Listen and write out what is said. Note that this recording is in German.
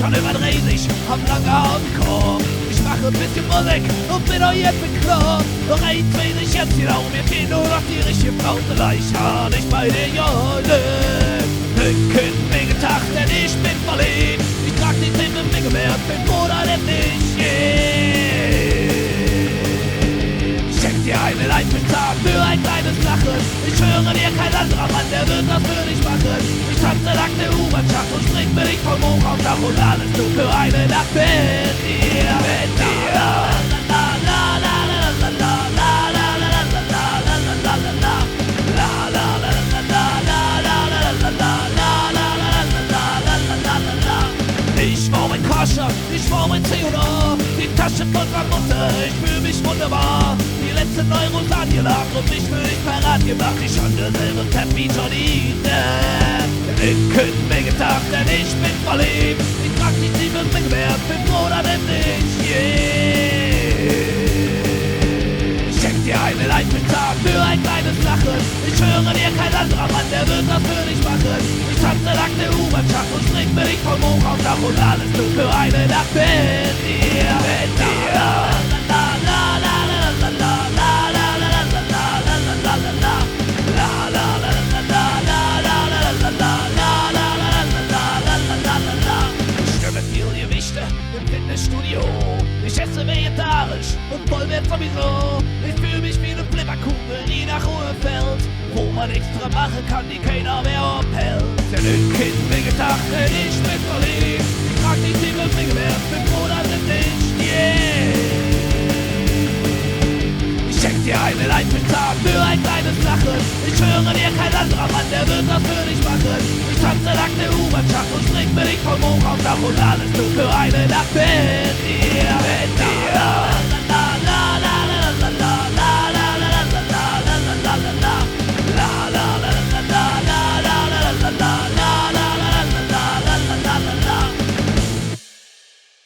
schon überdreht, ich hab lange am Kopf. Ich mache ein bisschen Musik und bin auch jetzt bekloppt. Doch eins weiß ich jetzt genau, mir fehlt nur noch die richtige Frau. Vielleicht hab ich bei den Jollen Rücken wehgedacht, denn ich bin verliebt. Ich trag die Themen Menge mehr, bin Bruder, denn ich schenk dir einen Einzeltag für ein kleines Lachen. Ich schwöre dir, kein anderer Mann, der wird das für dich machen. Ich tanze lang der U-Bahn-Schacht und spring mir dich vom Hoch auf Dach und alles nur für eine Nacht mit dir, mit dir. Ich war mein Kascha, ich war mein Theodor, die Tasche von Ramonte, ich fühl mich wunderbar. Die letzten Euros angelacht und mich für dich parat gemacht. Ich schon derselbe Pep wie Johnny Depp. Rücken wehgedacht, denn ich bin verliebt. Ich trag die 7 Menge mehr, bin Bruder, denn ich schenk dir einen Einzeltag für ein kleines Lachen. Ich schwöre dir, kein anderer Mann, der wird das für dich machen. Ich tanze lang der U-Bahn-Schacht und spring mir dich vom Hoch auf Dach und alles nur für eine Nacht mit dir, mit dir. Im Fitnessstudio. Ich esse vegetarisch und vollwert sowieso. Ich fühle mich wie eine Flipperkugel, die nach Ruhe fällt, wo man extra machen kann, die keiner mehr abhält. Der Kind vegetarisch, denn ich bin verliebt. Ich trag die 7 Menge mehr, bin Bruder, denn ich Ich schenk dir einen Einzeltag für ein kleines Lachen. Ich schwöre dir, kein anderer Mann, der wird das für dich machen. Ich tanze lang der U-Bahn-Schacht und spring mir dich vom Hoch auf Dach und alles nur für eine Nacht mit dir, mit dir.